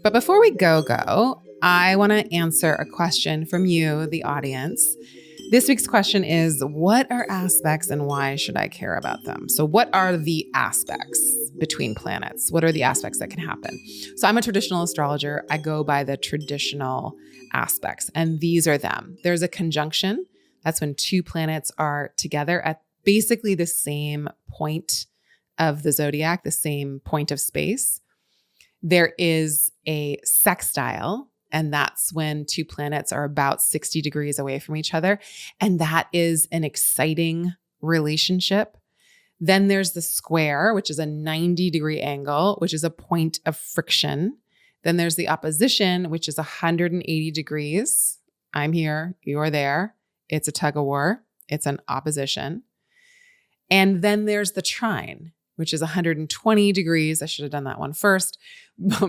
But before we go, I want to answer a question from you, the audience. This week's question is, what are aspects and why should I care about them? So what are the aspects between planets? What are the aspects that can happen? So I'm a traditional astrologer. I go by the traditional aspects, and these are them. There's a conjunction. That's when two planets are together at basically the same point of the zodiac, the same point of space. There is a sextile, and that's when two planets are about 60 degrees away from each other. And that is an exciting relationship. Then there's the square, which is a 90-degree angle, which is a point of friction. Then there's the opposition, which is 180 degrees. I'm here, you're there. It's a tug of war. It's an opposition. And then there's the trine, which is 120 degrees. I should have done that one first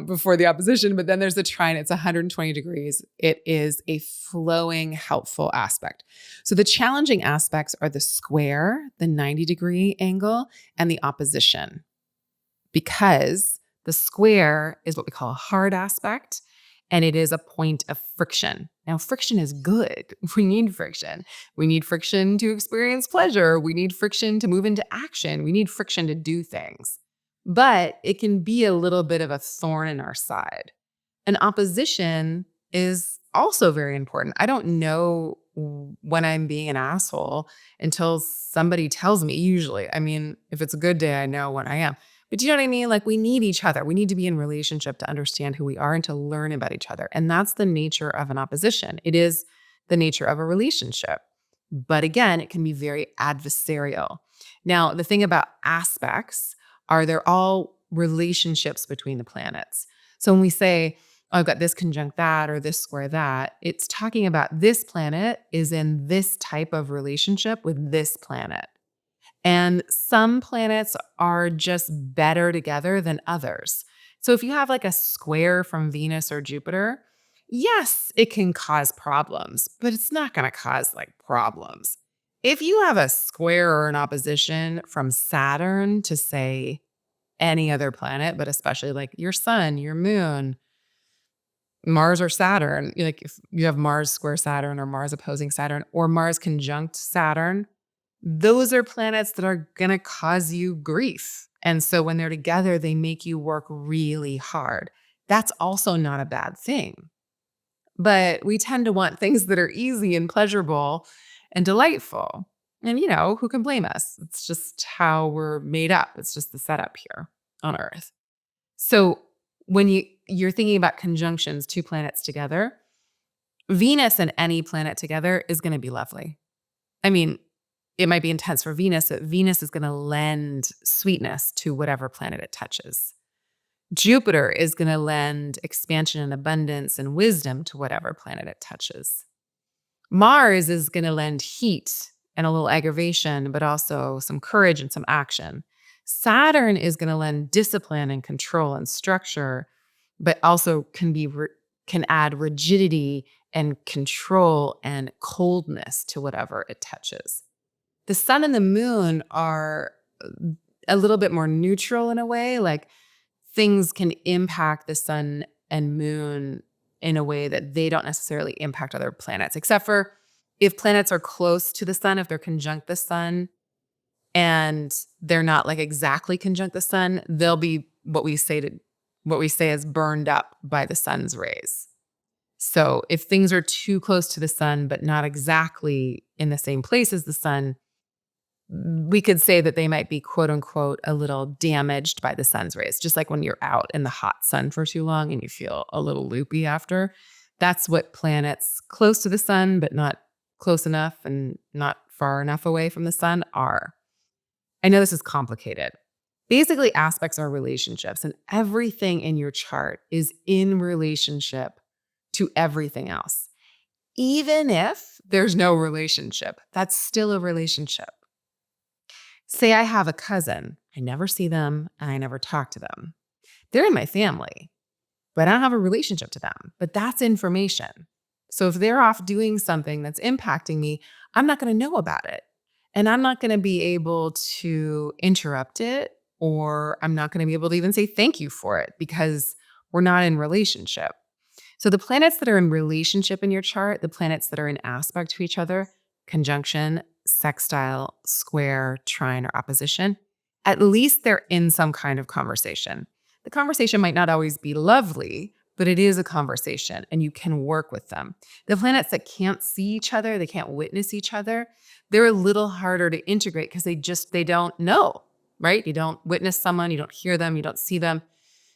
before the opposition, but then there's the trine. It's 120 degrees. It is a flowing, helpful aspect. So the challenging aspects are the square, the 90-degree angle, and the opposition, because the square is what we call a hard aspect, and it is a point of friction. Now, friction is good. We need friction. We need friction to experience pleasure. We need friction to move into action. We need friction to do things. But it can be a little bit of a thorn in our side. An opposition is also very important. I don't know when I'm being an asshole until somebody tells me, usually. I mean, if it's a good day, I know when I am. But do you know what I mean? Like, we need each other. We need to be in relationship to understand who we are and to learn about each other. And that's the nature of an opposition. It is the nature of a relationship. But again, it can be very adversarial. Now, the thing about aspects are they're all relationships between the planets. So when we say, oh, I've got this conjunct that or this square that, it's talking about this planet is in this type of relationship with this planet. And some planets are just better together than others. So if you have like a square from Venus or Jupiter, yes, it can cause problems, but it's not going to cause like problems. If you have a square or an opposition from Saturn to, say, any other planet, but especially like your sun, your moon, Mars or Saturn, like if you have Mars square Saturn or Mars opposing Saturn or Mars conjunct Saturn, those are planets that are going to cause you grief. And so when they're together, they make you work really hard. That's also not a bad thing. But we tend to want things that are easy and pleasurable and delightful. And, who can blame us? It's just how we're made up. It's just the setup here on Earth. So when you're thinking about conjunctions, two planets together, Venus and any planet together is going to be lovely. I mean, it might be intense for Venus, but Venus is going to lend sweetness to whatever planet it touches. Jupiter is going to lend expansion and abundance and wisdom to whatever planet it touches. Mars is going to lend heat and a little aggravation, but also some courage and some action. Saturn is going to lend discipline and control and structure, but also can add rigidity and control and coldness to whatever it touches. The sun and the moon are a little bit more neutral in a way, like things can impact the sun and moon in a way that they don't necessarily impact other planets, except for if planets are close to the sun, if they're conjunct the sun and they're not like exactly conjunct the sun, they'll be what we say is burned up by the sun's rays. So if things are too close to the sun, but not exactly in the same place as the sun, we could say that they might be, quote unquote, a little damaged by the sun's rays. Just like when you're out in the hot sun for too long and you feel a little loopy after. That's what planets close to the sun, but not close enough and not far enough away from the sun are. I know this is complicated. Basically, aspects are relationships, and everything in your chart is in relationship to everything else. Even if there's no relationship, that's still a relationship. Say I have a cousin. I never see them and I never talk to them. They're in my family, but I don't have a relationship to them. But that's information. So if they're off doing something that's impacting me, I'm not going to know about it. And I'm not going to be able to interrupt it, or I'm not going to be able to even say thank you for it, because we're not in relationship. So the planets that are in relationship in your chart, the planets that are in aspect to each other, conjunction, sextile, square, trine, or opposition, at least they're in some kind of conversation. The conversation might not always be lovely, but it is a conversation and you can work with them. The planets that can't see each other, they can't witness each other, they're a little harder to integrate because they don't know, right? You don't witness someone, you don't hear them, you don't see them,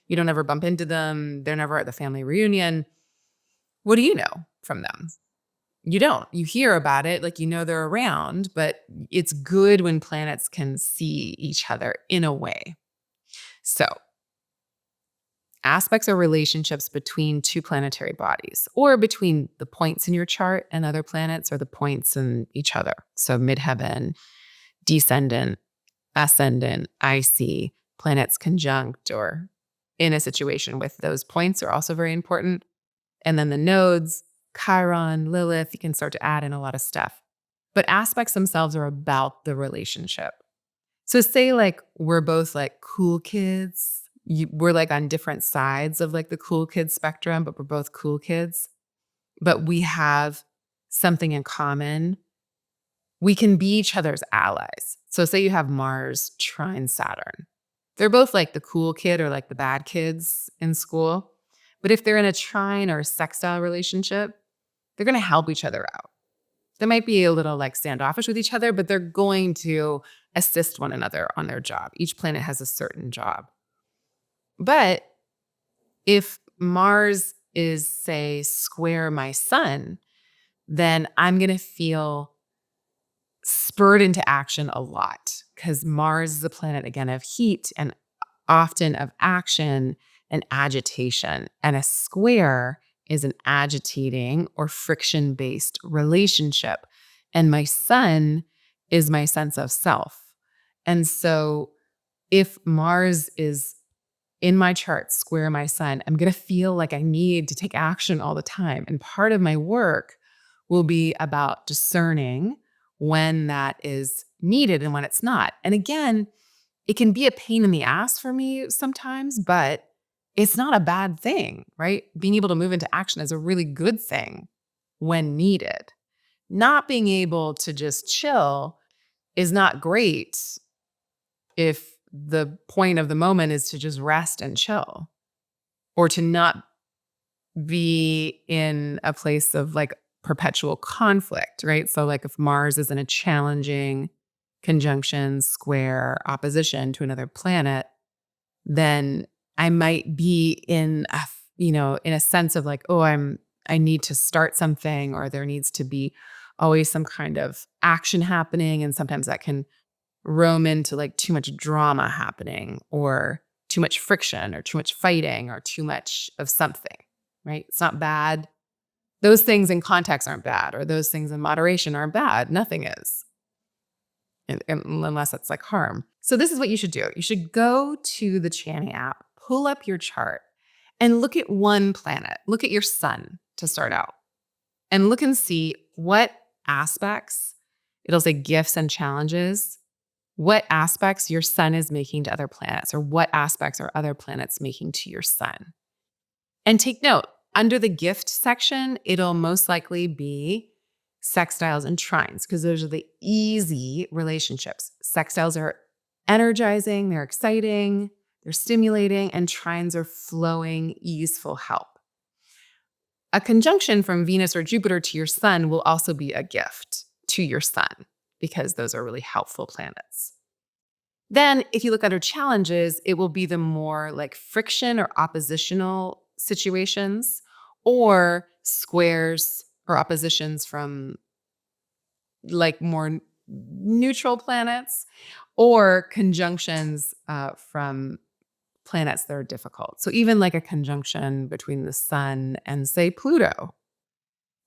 you don't ever bump into them, they're never at the family reunion. What do you know from them? You don't. You hear about it, like you know they're around, but it's good when planets can see each other in a way. So, aspects are relationships between two planetary bodies or between the points in your chart and other planets or the points in each other. So, midheaven, descendant, ascendant, IC, planets conjunct or in a situation with those points are also very important. And then the nodes, Chiron, Lilith, you can start to add in a lot of stuff. But aspects themselves are about the relationship. So say like we're both like cool kids. We're like on different sides of like the cool kids spectrum, but we're both cool kids. But we have something in common. We can be each other's allies. So say you have Mars trine Saturn. They're both like the cool kid or like the bad kids in school. But if they're in a trine or a sextile relationship, they're going to help each other out. They might be a little like standoffish with each other, but they're going to assist one another on their job. Each planet has a certain job. But if Mars is, say, square my sun, then I'm going to feel spurred into action a lot because Mars is a planet, again, of heat and often of action and agitation. And a square is an agitating or friction-based relationship. And my sun is my sense of self. And so if Mars is in my chart, square my sun, I'm going to feel like I need to take action all the time. And part of my work will be about discerning when that is needed and when it's not. And again, it can be a pain in the ass for me sometimes, but it's not a bad thing, right? Being able to move into action is a really good thing when needed. Not being able to just chill is not great if the point of the moment is to just rest and chill or to not be in a place of like perpetual conflict, right? So like if Mars is in a challenging conjunction, square, opposition to another planet, then I might be in a, in a sense of like, oh, I need to start something, or there needs to be always some kind of action happening. And sometimes that can roam into like too much drama happening or too much friction or too much fighting or too much of something, right? It's not bad. Those things in context aren't bad, or those things in moderation aren't bad. Nothing is. Unless it's like harm. So this is what you should do. You should go to the Chani app, pull up your chart, and look at one planet. Look at your sun to start out. And look and see what aspects, it'll say gifts and challenges, what aspects your sun is making to other planets, or what aspects are other planets making to your sun. And take note, under the gift section, it'll most likely be sextiles and trines, because those are the easy relationships. Sextiles are energizing, they're exciting, they're stimulating, and trines are flowing, easeful help. A conjunction from Venus or Jupiter to your sun will also be a gift to your sun, because those are really helpful planets. Then if you look under challenges, it will be the more like friction or oppositional situations, or squares or oppositions from like more neutral planets, or conjunctions from planets that are difficult. So even like a conjunction between the sun and say Pluto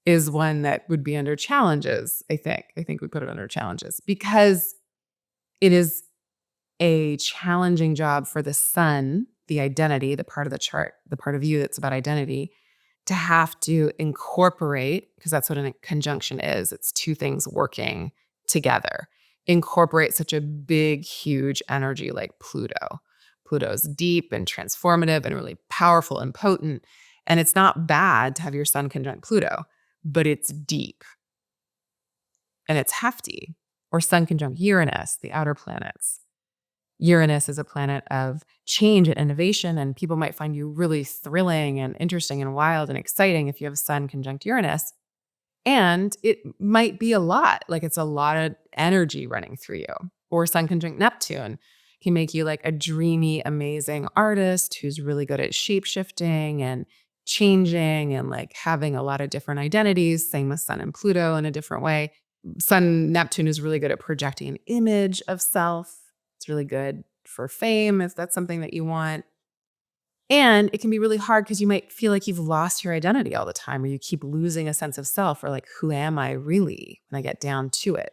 is one that would be under challenges, I think. I think we put it under challenges because it is a challenging job for the sun, the identity, the part of the chart, the part of you that's about identity, to have to incorporate, because that's what a conjunction is. It's two things working together. Incorporate such a big, huge energy like Pluto. Pluto's deep and transformative and really powerful and potent. And it's not bad to have your sun conjunct Pluto, but it's deep and it's hefty. Or sun conjunct Uranus, the outer planets. Uranus is a planet of change and innovation, and people might find you really thrilling and interesting and wild and exciting if you have sun conjunct Uranus. And it might be a lot, like it's a lot of energy running through you. Or sun conjunct Neptune can make you like a dreamy, amazing artist who's really good at shape-shifting and changing and like having a lot of different identities. Same with Sun and Pluto in a different way. Sun Neptune is really good at projecting an image of self. It's really good for fame if that's something that you want. And it can be really hard because you might feel like you've lost your identity all the time, or you keep losing a sense of self, or like, who am I really when I get down to it?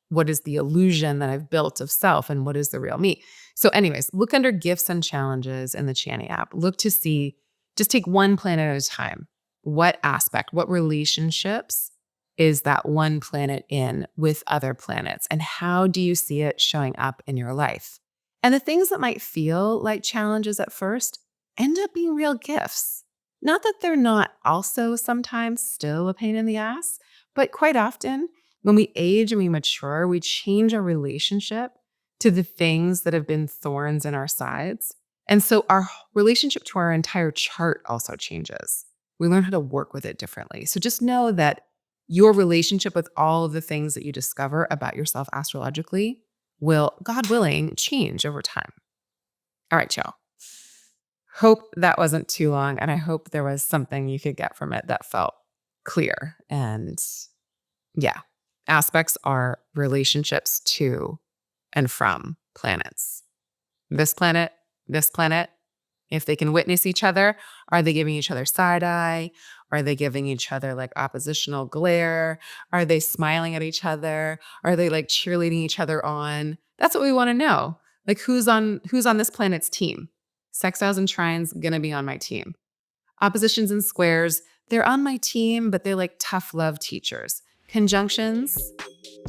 What is the illusion that I've built of self, and what is the real me? So anyways, look under gifts and challenges in the Chani app. Look to see, just take one planet at a time. What aspect, what relationships is that one planet in with other planets? And how do you see it showing up in your life? And the things that might feel like challenges at first end up being real gifts. Not that they're not also sometimes still a pain in the ass, but quite often when we age and we mature, we change our relationship to the things that have been thorns in our sides. And so our relationship to our entire chart also changes. We learn how to work with it differently. So just know that your relationship with all of the things that you discover about yourself astrologically will, God willing, change over time. All right, y'all. Hope that wasn't too long, and I hope there was something you could get from it that felt clear. And yeah, aspects are relationships to and from planets. This planet, if they can witness each other, are they giving each other side eye? Are they giving each other like oppositional glare? Are they smiling at each other? Are they like cheerleading each other on? That's what we want to know. Like who's on this planet's team? Sextiles and trines gonna be on my team. Oppositions and squares, they're on my team, but they're like tough love teachers. Conjunctions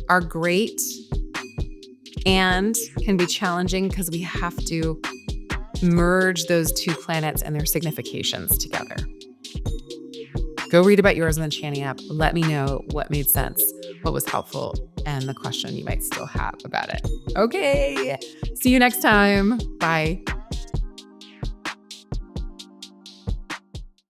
are great and can be challenging because we have to merge those two planets and their significations together. Go read about yours on the Chani app. Let me know what made sense, what was helpful, and the question you might still have about it. Okay, see you next time. Bye.